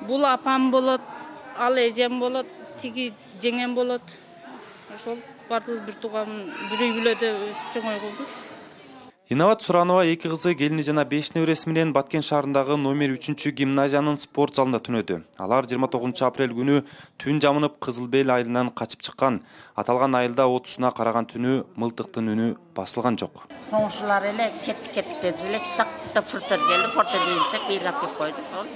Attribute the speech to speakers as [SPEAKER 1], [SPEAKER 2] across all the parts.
[SPEAKER 1] Бул апам болот, ал эжем болот, тиги жеңем болот. Ошол бардыгыбыз бир тууган, бир үй бүлөдө өсүп чоңойгонбуз.
[SPEAKER 2] Инабат Суранова эки кызы, келини жана 5 небереси менен Баткен шаарындагы номер 3 гимназиянын спорт залында түнөдү. Алар 29 апрель күнү түн жамынып Кызыл Бел айылынан качып чыккан. Аталган айылда отусуна караган түнү мылтыктын үнү басылган жок.
[SPEAKER 3] Коңшулар эле кеттик дедилер, сакта фуртер келди, фуртер десек бир алып койду ошол.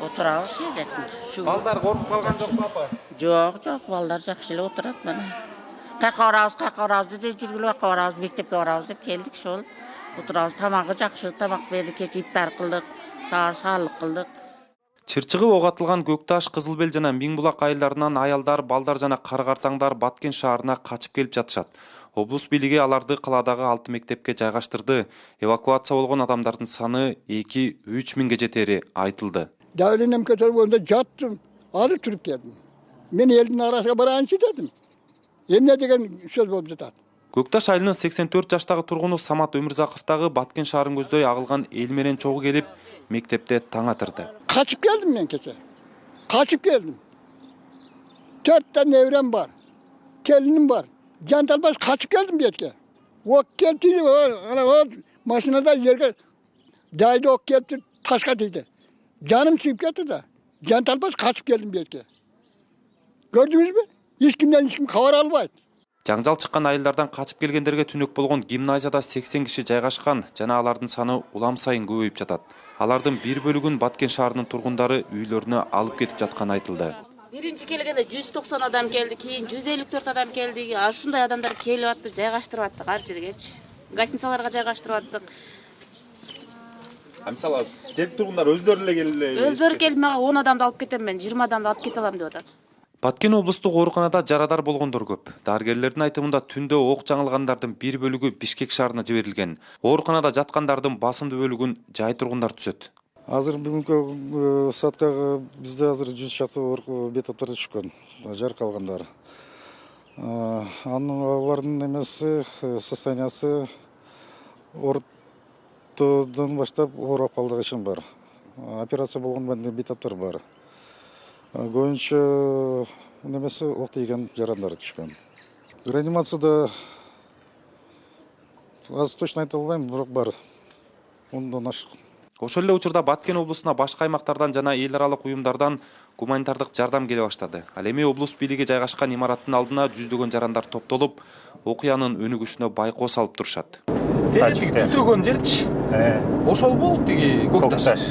[SPEAKER 3] Отурабыз жерде.
[SPEAKER 2] Балдар коркуп калган жокпу апа?
[SPEAKER 3] Жок, балдар жакшы эле отурат мына. Кака барабыз деп жүргүлөп барабыз, мектепке барабыз деп келдик ошол. Отурабыз, тамагы жакшы, тамак берди, кеч ифтар кылдык, саарлык кылдык.
[SPEAKER 2] Чырчыгы ок атылган Көкташ, Кызыл Бел жана Миңбулак айылдарынан аялдар, балдар жана кар-картаңдар Баткен шаарына качып келип жатышат. Облус бийлиги аларды каладагы 6 мектепке жайгаштырды. Эвакуация болгон адамдардын саны 2-3 миңге жетери айтылды.
[SPEAKER 4] Davlenem kötülüğünde jattım, alıp turup geldim. Men elin arasına barayınçı dedim. Emne degen söz болып жатат.
[SPEAKER 2] Көкташ айылынын 84 жаштагы тургуну Самат Өмүрзаков дагы Баткен шаарын көздөй агылган эл менен чогуу келип, мектепте таң атырды.
[SPEAKER 4] Kaçıp geldim men keçe. Kaçıp geldim. 4 tane nevrem var. Gelinim var. Jantalbaş kaçıp geldim bir yetke. Ok geldi, o maşinada yerge daydı ok geldi, taşka değdi. Canım çıkıp gitti de. Jantalbaş kaçıp geldim bir yetke. Gördünüz mü? Hiç kimden hiç kim haber almaydı.
[SPEAKER 2] Жаңжал чыккан айылдардан качып келгендерге түнөк болгон гимназияда 80 киши жайгашкан, жана алардын саны улам сайын көбөйүп жатат. Алардын бир бөлүгүн Баткен шаарынын тургундары үйлөрүнө алып кетип жатканы айтылды.
[SPEAKER 1] Биринчи келгенде 190 адам келди, кийин 154 адам келди. Ушундай адамдар келип атты, жайгаштырып аттык ар жергечи. Гостиницаларга жайгаштырып аттык.
[SPEAKER 5] Мисалы, жергиликтүү тургундар өздөрү эле келип
[SPEAKER 1] Өздөрү келип мага 10 адамды алып кетем мен, 20 адамды алып кете алам деп атат.
[SPEAKER 2] Баткен облустук ооруканада жарадар болгондор көп. Дарыгерлердин айтымында түндө ок жаңылгандардын бир бөлүгү Бишкек шаарына жиберилген. Ооруканада жаткандардын басымдуу бөлүгүн жай тургундар түзөт.
[SPEAKER 6] Азыр бүгүнкү саатка бизде азыр 100 чакты бетаптар түшкөн, жар калгандар. Алардын эмеси, состояниясы ортодон баштап ооруп калдыгы үчүн бар. Операция болгон бетаптар бар. Көбүнчө немесе ок тийген жарандар түшкөн. Реанимацияда азыр точно айта албайм, бирок бар. Ондан ашык.
[SPEAKER 2] Ошол эле учурда Баткен облусуна башка аймактардан жана эл аралык уюмдардан гуманитардык жардам келе баштады. Ал эми облус бийлиги жайгашкан имараттын алдына жүздөгөн жарандар топтолуп, окуянын өнүгүшүнө байкоо салып турушат.
[SPEAKER 5] түтөгөн жерчи? Ошол болуп тиги Көкташ.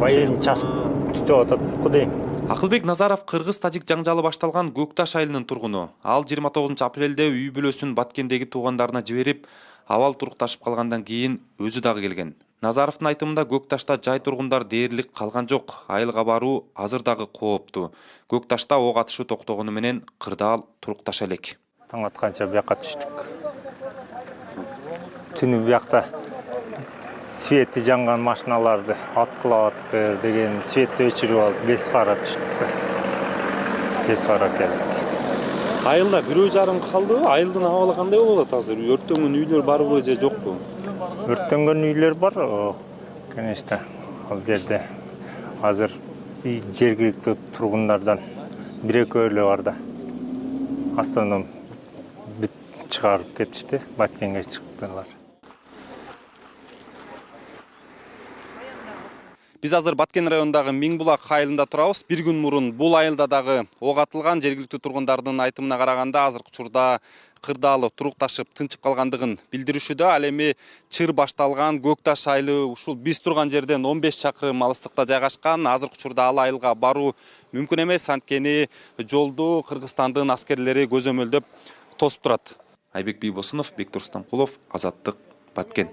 [SPEAKER 7] Байын часып түтөп атат кудей.
[SPEAKER 2] Акылбек Назаров кыргыз-тажик жаңжалы башталган Көкташ айылынын тургуну. Ал 29 апрелде үй бүлөсүн Баткендеги туугандарына жиберип, абал турукташып калгандан кийин өзү дагы келген. Назаровдун айтымында Көкташта жай тургундар дээрлик калган жок. Айылга баруу азыр дагы кооптуу. Көкташта ок атышуу токтогону менен кырдаал турукташа элек.
[SPEAKER 7] Таң атканча бияка түштүк. Түнү биякта светти жанган машиналарды аткылап атты деген светти өчүрүп алып 5 фара түштүк. 5 фара келдик.
[SPEAKER 5] Айылда 1,5 калды. Айылдын абалы кандай болуп атат азыр? Өрттөнгөн үйлөр барбы же жокпу?
[SPEAKER 7] Өрттөнгөн үйлөр бар, конечно. Ал жерде азыр жергиликтүү тургундардан 1-2 эле бар да. Астынан бүт чыгарып кетишти, Баткенге чыктылар.
[SPEAKER 5] Биз азыр Баткен районундагы Миңбулак айылында турабыз. Бир күн мурун бул айылда дагы ок атылган. Жергиликтүү тургундардын айтымына караганда азыркы учурда кырдаалы турукташып тынчып калгандыгын билдиришүүдө. Ал эми чыр башталган Көкташ айылы ушул биз турган жерден 15 чакырым алыстыкта жайгашкан. Азыркы учурда ал айылга баруу мүмкүн эмес, анткени жолду Кыргызстандын аскерлери көзөмөлдөп тосуп турат.
[SPEAKER 2] Айбек Бийбосунов, Бектур Стамкулов, Азаттык, Баткен.